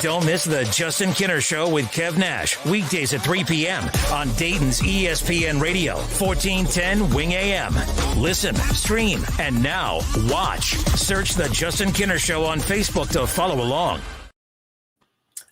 Don't miss the Justin Kinner Show with Kev Nash, weekdays at 3 p.m. on Dayton's ESPN Radio, 1410 Wing AM. Listen, stream, and now watch. Search the Justin Kinner Show on Facebook to follow along.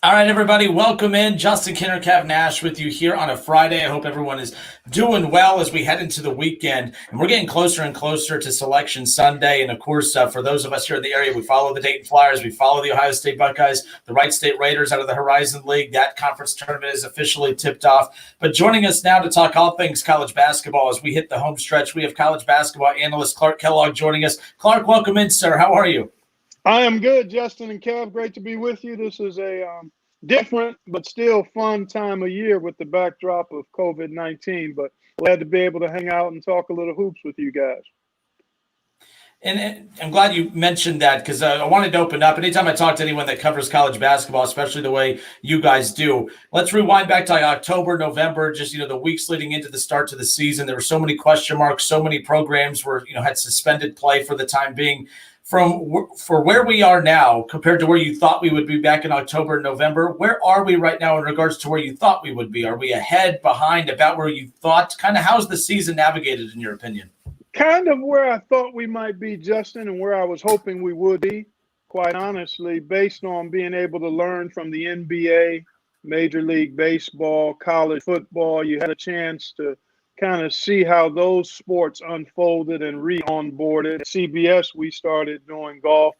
All right, everybody, welcome in. Justin Kinner, Kev Nash with you here on a Friday. I hope everyone is doing well as we head into the weekend. And we're getting closer and closer to Selection Sunday. And, of course, for those of us here in the area, we follow the Dayton Flyers. We follow the Ohio State Buckeyes, the Wright State Raiders out of the Horizon League. That conference tournament is officially tipped off. But joining us now to talk all things college basketball as we hit the home stretch, we have college basketball analyst Clark Kellogg joining us. Clark, welcome in, sir. How are you? I am good, Justin and Kev. Great to be with you. This is a different but still fun time of year with the backdrop of COVID-19. But glad to be able to hang out and talk a little hoops with you guys. And I'm glad you mentioned that because I wanted to open up. Anytime I talk to anyone that covers college basketball, especially the way you guys do, let's rewind back to October, November, just, the weeks leading into the start to the season. There were so many question marks. So many programs were, had suspended play for the time being. For where we are now compared to where you thought we would be back in October and November, where are we right now in regards to where you thought we would be? Are we ahead, behind, about where you thought? Kind of how's the season navigated in your opinion? Kind of where I thought we might be, Justin, and where I was hoping we would be, quite honestly, based on being able to learn from the NBA, Major League Baseball, college football. You had a chance to kind of see how those sports unfolded and re-onboarded. At CBS, we started doing golf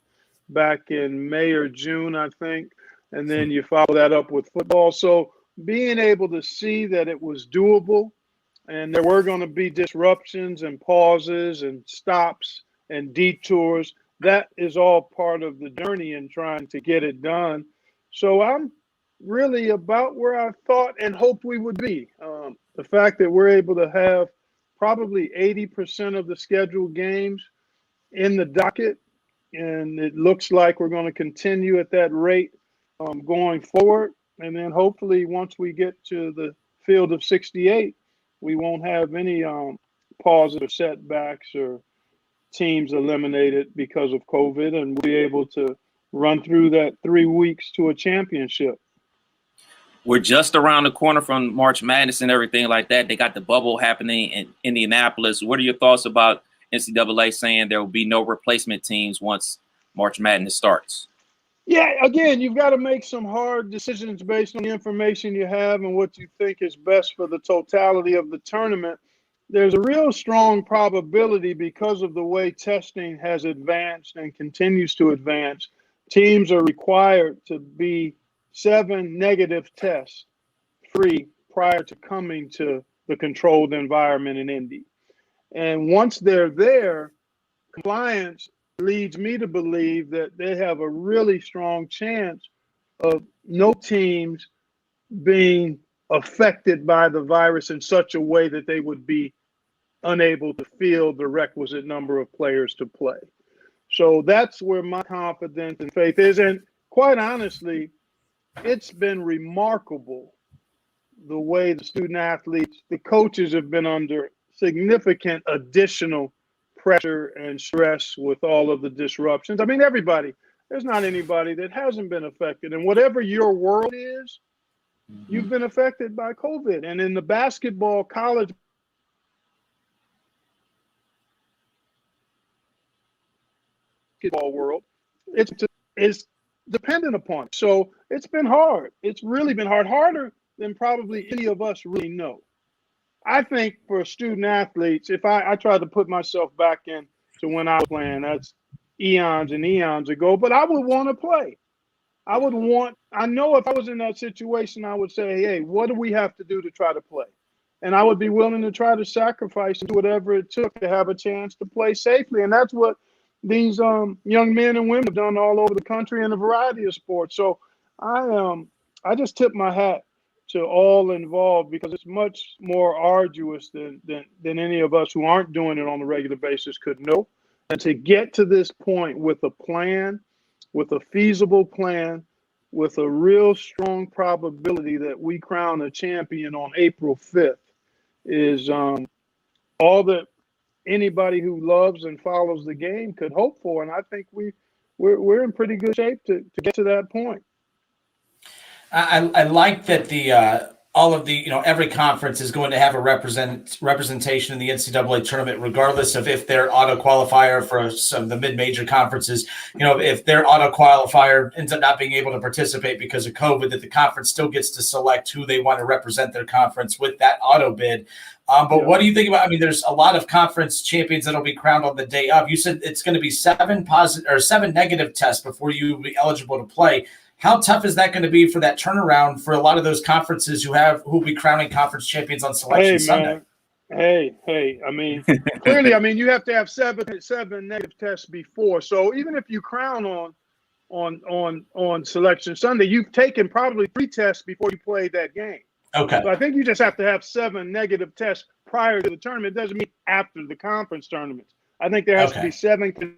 back in May or June, I think, and then you follow that up with football. So being able to see that it was doable and there were going to be disruptions and pauses and stops and detours, that is all part of the journey in trying to get it done. So I'm really about where I thought and hoped we would be. The fact that we're able to have probably 80% of the scheduled games in the docket, and it looks like we're going to continue at that rate going forward. And then hopefully once we get to the field of 68, we won't have any pauses or setbacks or teams eliminated because of COVID, and we'll be able to run through that 3 weeks to a championship. We're just around the corner from March Madness and everything like that. They got the bubble happening in Indianapolis. What are your thoughts about NCAA saying there will be no replacement teams once March Madness starts? Yeah, again, you've got to make some hard decisions based on the information you have and what you think is best for the totality of the tournament. There's a real strong probability because of the way testing has advanced and continues to advance. Teams are required to be 7 negative tests free prior to coming to the controlled environment in Indy. And once they're there, compliance leads me to believe that they have a really strong chance of no teams being affected by the virus in such a way that they would be unable to field the requisite number of players to play. So that's where my confidence and faith is. And quite honestly, it's been remarkable the way the student athletes, the coaches have been under significant additional pressure and stress with all of the disruptions. I mean, everybody, there's not anybody that hasn't been affected. And whatever your world is, you've been affected by COVID. And in the basketball, college basketball world, it's dependent upon it. So it's been hard. It's really been hard, harder than probably any of us really know. I think for student athletes, if I try to put myself back in to when I was playing, that's eons and eons ago, but I would want to play. I know if I was in that situation, I would say, hey, what do we have to do to try to play? And I would be willing to try to sacrifice and do whatever it took to have a chance to play safely. And that's what these young men and women have done all over the country in a variety of sports. So I just tip my hat to all involved because it's much more arduous than any of us who aren't doing it on a regular basis could know. And to get to this point with a plan, with a feasible plan, with a real strong probability that we crown a champion on April 5th is all that anybody who loves and follows the game could hope for. And I think we're in pretty good shape to get to that point. I like that the all of the every conference is going to have a representation in the NCAA tournament, regardless of if their auto qualifier for some of the mid-major conferences, if their auto qualifier ends up not being able to participate because of COVID, that the conference still gets to select who they want to represent their conference with that auto bid. But what do you think about? I mean, there's a lot of conference champions that'll be crowned on the day of. You said it's going to be 7 negative tests before you will be eligible to play. How tough is that going to be for that turnaround for a lot of those conferences who will be crowning conference champions on Selection Sunday? Hey. I mean, clearly, you have to have seven negative tests before. So even if you crown on Selection Sunday, you've taken probably 3 tests before you play that game. Okay. So I think you just have to have 7 negative tests prior to the tournament. It doesn't mean after the conference tournaments. I think there has to be 7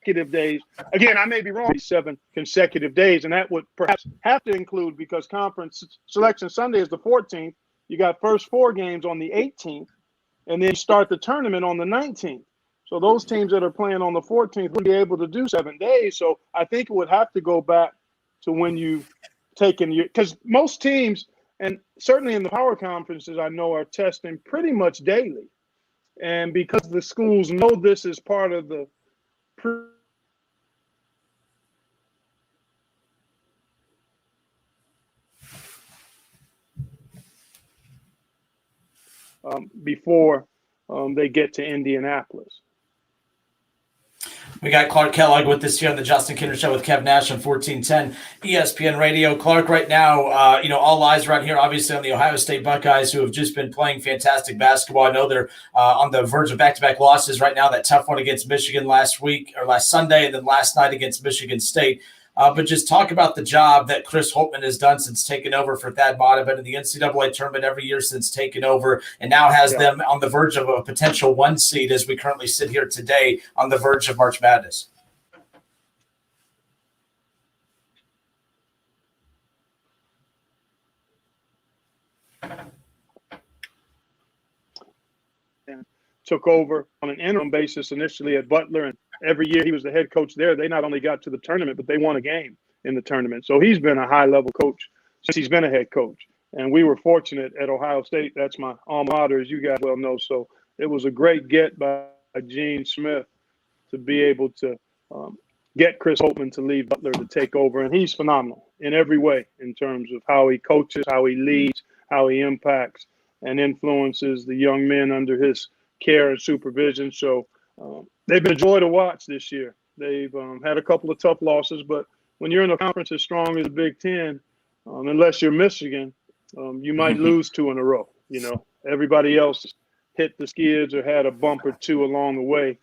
consecutive days. Again, I may be wrong, 7 consecutive days, and that would perhaps have to include, because conference Selection Sunday is the 14th. You got first 4 games on the 18th, and then start the tournament on the 19th. So those teams that are playing on the 14th would be able to do 7 days. So I think it would have to go back to when you've taken your – because most teams, and certainly in the power conferences, I know, are testing pretty much daily. And because the schools know this is part of the before they get to Indianapolis. We got Clark Kellogg with us here on the Justin Kinner Show with Kev Nash on 1410 ESPN Radio. Clark, right now, all eyes around here, obviously, on the Ohio State Buckeyes, who have just been playing fantastic basketball. I know they're on the verge of back-to-back losses right now. That tough one against Michigan last Sunday, and then last night against Michigan State. But just talk about the job that Chris Holtmann has done since taking over for Thad Matta, been in the NCAA tournament every year since taking over, and now has them on the verge of a potential 1 seed as we currently sit here today on the verge of March Madness. Took over on an interim basis initially at Butler, and every year he was the head coach there. They not only got to the tournament, but they won a game in the tournament. So he's been a high-level coach since he's been a head coach. And we were fortunate at Ohio State. That's my alma mater, as you guys well know. So it was a great get by Gene Smith to be able to get Chris Holtmann to leave Butler to take over. And he's phenomenal in every way in terms of how he coaches, how he leads, how he impacts and influences the young men under his care and supervision. So they've been a joy to watch this year. They've had a couple of tough losses, but when you're in a conference as strong as the Big Ten, unless you're Michigan, you might lose 2 in a row. Everybody else hit the skids or had a bump or 2 along the way.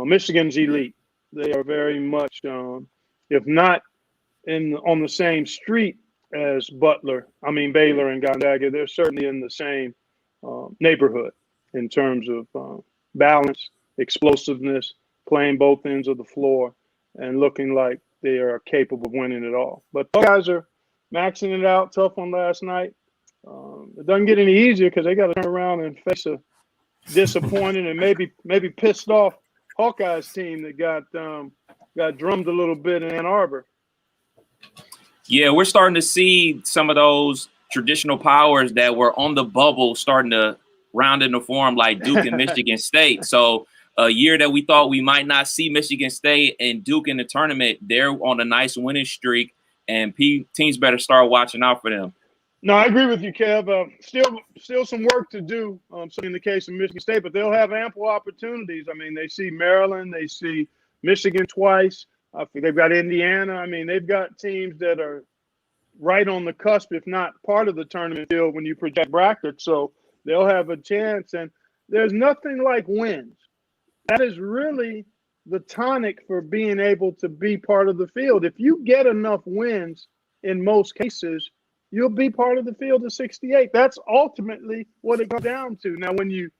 Michigan's elite. They are very much, if not on the same street as Baylor and Gonzaga, they're certainly in the same neighborhood in terms of balance, explosiveness, playing both ends of the floor, and looking like they are capable of winning it all. But those guys are maxing it out. Tough one last night. It doesn't get any easier because they got to turn around and face a disappointed and maybe pissed off Hawkeyes team that got drummed a little bit in Ann Arbor. Yeah, we're starting to see some of those traditional powers that were on the bubble starting to round into form, like Duke and Michigan State. So a year that we thought we might not see Michigan State and Duke in the tournament, they're on a nice winning streak, and teams better start watching out for them. No, I agree with you, Kev. Still some work to do, so in the case of Michigan State, but they'll have ample opportunities. They see Maryland, they see Michigan twice. They've got Indiana. They've got teams that are right on the cusp, if not part of the tournament field when you project brackets. So they'll have a chance, and there's nothing like wins. That is really the tonic for being able to be part of the field. If you get enough wins, in most cases, you'll be part of the field of 68. That's ultimately what it comes down to. Now, when you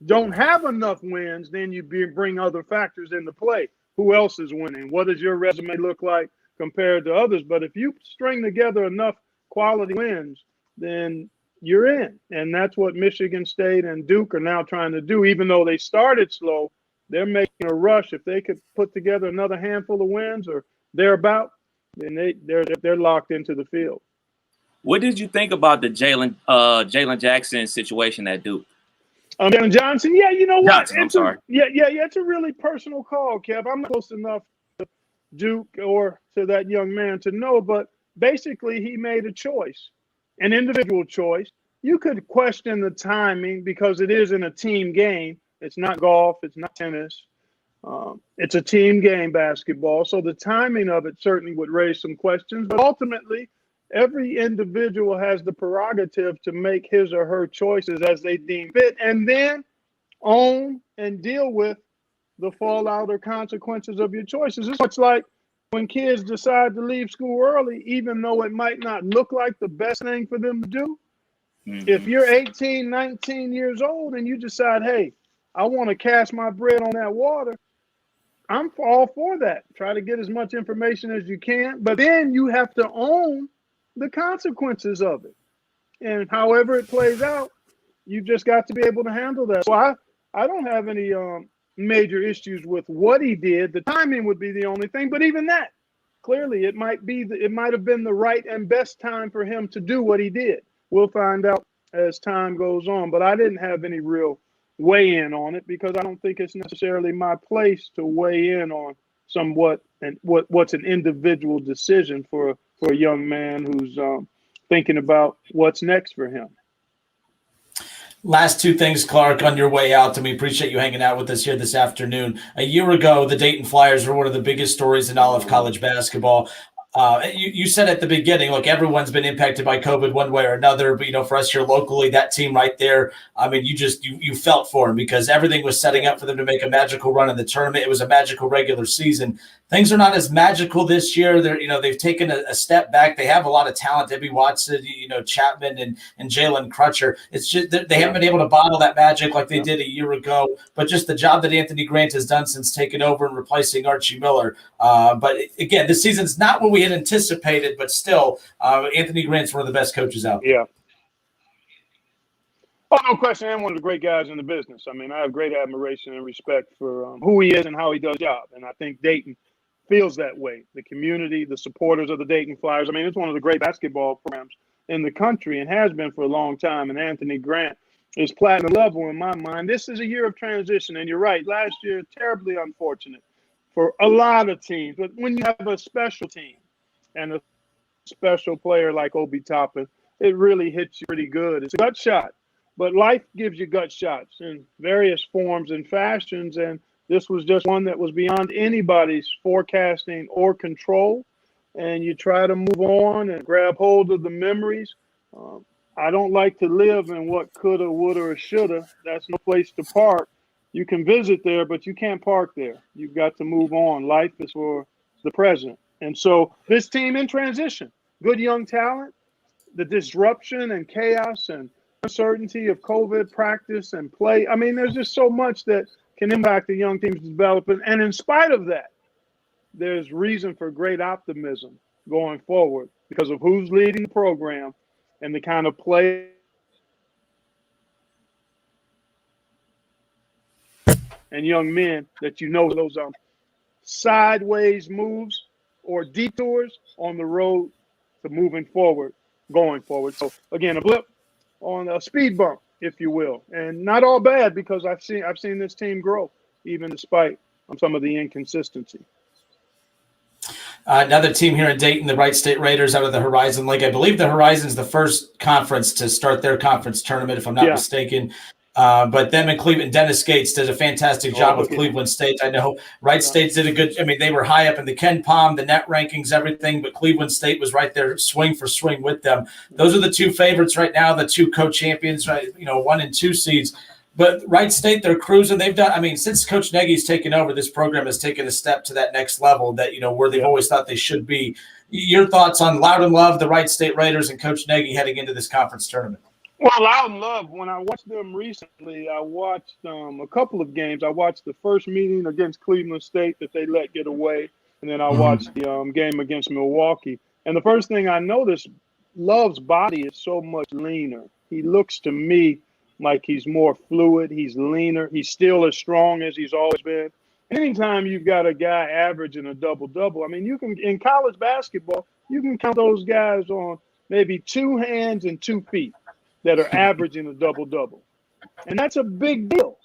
don't have enough wins, then you bring other factors into play. Who else is winning? What does your resume look like compared to others? But if you string together enough quality wins, then you're in. And that's what Michigan State and Duke are now trying to do. Even though they started slow, they're making a rush. If they could put together another handful of wins or thereabout, then they're locked into the field. What did you think about the Jalen Jackson situation at Duke? Jalen Johnson, yeah, you know what? Johnson, I'm sorry. It's a really personal call, Kev. I'm not close enough to Duke or to that young man to know, but basically he made a choice, an individual choice. You could question the timing because it isn't a team game. It's not golf. It's not tennis. It's a team game, basketball. So the timing of it certainly would raise some questions. But ultimately, every individual has the prerogative to make his or her choices as they deem fit and then own and deal with the fallout or consequences of your choices. It's much like when kids decide to leave school early, even though it might not look like the best thing for them to do. If you're 18, 19 years old and you decide, hey, I want to cast my bread on that water, I'm all for that. Try to get as much information as you can, but then you have to own the consequences of it. And however it plays out, you just got to be able to handle that. So I don't have any major issues with what he did. The timing would be the only thing, but even that, clearly it might have been the right and best time for him to do what he did. We'll find out as time goes on, but I didn't have any real weigh in on it because I don't think it's necessarily my place to weigh in on what's an individual decision for a young man who's thinking about what's next for him. Last two things, Clark, on your way out, and we appreciate you hanging out with us here this afternoon. A year ago, the Dayton Flyers were one of the biggest stories in all of college basketball. You said at the beginning, look, everyone's been impacted by COVID one way or another, but, for us here locally, that team right there, I mean, you felt for them because everything was setting up for them to make a magical run in the tournament. It was a magical regular season. Things are not as magical this year. They've taken a step back. They have a lot of talent. Debbie Watson, Chapman and Jalen Crutcher. It's just they haven't been able to bottle that magic like they did a year ago. But just the job that Anthony Grant has done since taking over and replacing Archie Miller. But again, this season's not what we had anticipated, but still, Anthony Grant's one of the best coaches out there. Yeah. Oh, no question. I'm one of the great guys in the business. I mean, I have great admiration and respect for who he is and how he does his job. And I think Dayton feels that way. The community, the supporters of the Dayton Flyers. I mean, it's one of the great basketball programs in the country and has been for a long time. And Anthony Grant is platinum level in my mind. This is a year of transition. And you're right. Last year, terribly unfortunate for a lot of teams. But when you have a special team and a special player like Obi Toppin, it really hits you pretty good. It's a gut shot. But life gives you gut shots in various forms and fashions. And this was just one that was beyond anybody's forecasting or control. And you try to move on and grab hold of the memories. I don't like to live in what coulda, woulda, or shoulda. That's no place to park. You can visit there, but you can't park there. You've got to move on. Life is for the present. And so this team in transition, good young talent, the disruption and chaos and uncertainty of COVID practice and play. I mean, there's just so much that can impact the young team's development. And in spite of that, there's reason for great optimism going forward because of who's leading the program and the kind of play and young men that those sideways moves or detours on the road to moving forward, going forward. So again, a blip on a speed bump, if you will, and not all bad because I've seen this team grow even despite some of the inconsistency. Another team here in Dayton, the Wright State Raiders out of the Horizon League. I believe the Horizon's the first conference to start their conference tournament, if I'm not mistaken. But them and Cleveland, Dennis Gates did a fantastic job with Cleveland State. I know Wright State did a good. I mean, they were high up in the Ken Palm, the net rankings, everything. But Cleveland State was right there, swing for swing with them. Those are the two favorites right now, the two co-champions, right? 1 and 2 seeds. But Wright State, they're cruising. They've done. I mean, since Coach Nagy's taken over, this program has taken a step to that next level that where they've always thought they should be. Your thoughts on Loud and Love, the Wright State Raiders, and Coach Nagy heading into this conference tournament? Well, Loud and Love, when I watched them recently, I watched a couple of games. I watched the first meeting against Cleveland State that they let get away, and then I watched the game against Milwaukee. And the first thing I noticed, Love's body is so much leaner. He looks to me like he's more fluid, he's leaner, he's still as strong as he's always been. Anytime you've got a guy averaging a double-double, I mean, you can, in college basketball, you can count those guys on maybe 2 hands and 2 feet that are averaging a double-double. And that's a big deal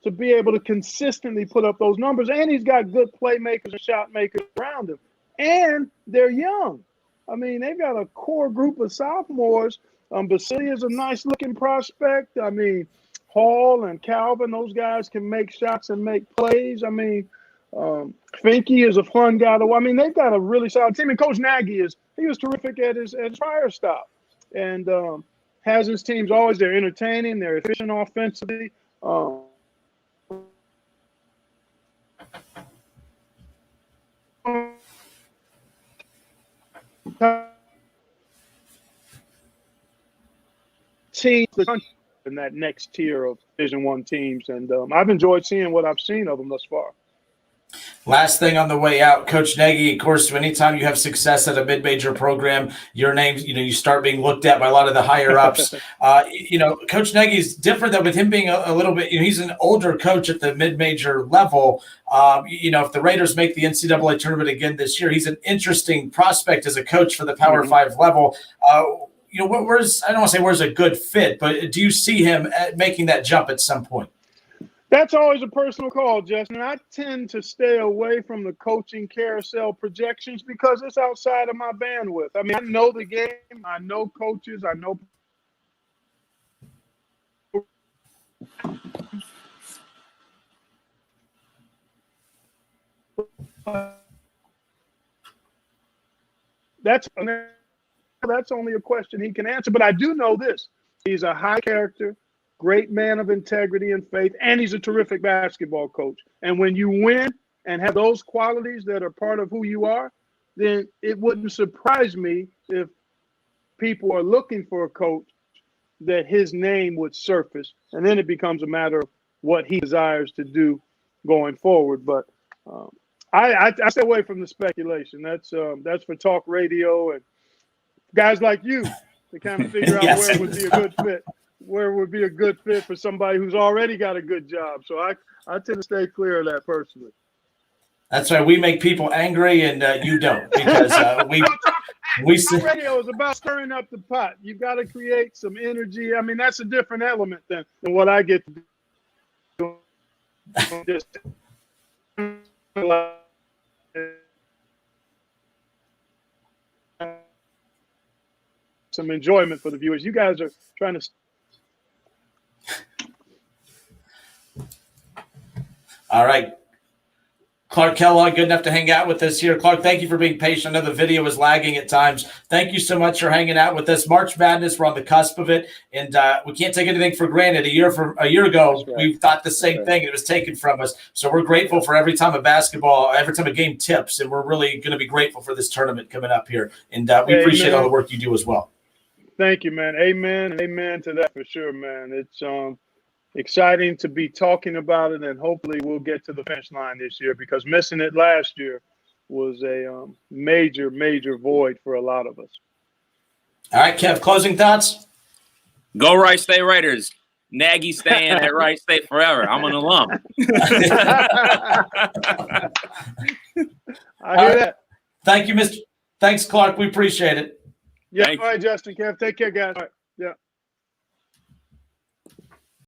to be able to consistently put up those numbers. And he's got good playmakers and shot makers around him. And they're young. I mean, they've got a core group of sophomores. Basilia's a nice-looking prospect. I mean, Hall and Calvin, those guys can make shots and make plays. I mean, Finke is a fun guy to watch. I mean, they've got a really solid team. And Coach Nagy he was terrific at his prior stop. And has his teams always, they're entertaining, they're efficient offensively. Teams in that next tier of Division I teams, and I've enjoyed seeing what I've seen of them thus far. Last thing on the way out, Coach Nagy, of course, anytime you have success at a mid-major program, your name, you start being looked at by a lot of the higher ups. Coach Nagy is different than with him being a little bit, he's an older coach at the mid-major level. If the Raiders make the NCAA tournament again this year, he's an interesting prospect as a coach for the Power 5 level. I don't want to say where's a good fit, but do you see him making that jump at some point? That's always a personal call, Justin. I tend to stay away from the coaching carousel projections because it's outside of my bandwidth. I mean, I know the game. I know coaches. I know. That's only a question he can answer. But I do know this. He's a high character, great man of integrity and faith, and he's a terrific basketball coach. And when you win and have those qualities that are part of who you are, then it wouldn't surprise me if people are looking for a coach that his name would surface. And then it becomes a matter of what he desires to do going forward. But I stay away from the speculation. That's for talk radio and guys like you to kind of figure out Yes. where would be a good fit. Where would be a good fit for somebody who's already got a good job. So I tend to stay clear of that personally. That's why we make people angry and you don't, because Talk radio is about stirring up the pot. You've got to create some energy. I mean, that's a different element than what I get to do. Just some enjoyment for the viewers. You guys are trying to. All right. Clark Kellogg, good enough to hang out with us here. Clark, thank you for being patient. I know the video was lagging at times. Thank you so much for hanging out with us. March Madness, we're on the cusp of it, and we can't take anything for granted. A year ago, right, we thought the same thing, and it was taken from us. So we're grateful for every time a game tips, and we're really going to be grateful for this tournament coming up here. And we appreciate all the work you do as well. Thank you, man. Amen. Amen to that for sure, man. It's exciting to be talking about it, and hopefully we'll get to the finish line this year, because missing it last year was a major, major void for a lot of us. All right, Kev, closing thoughts? Go Wright State Raiders. Nagy staying at Wright State forever. I'm an alum. I hear that. Thank you, Thanks, Clark. We appreciate it. Yeah, all right, Justin, Kev. Take care, guys. All right.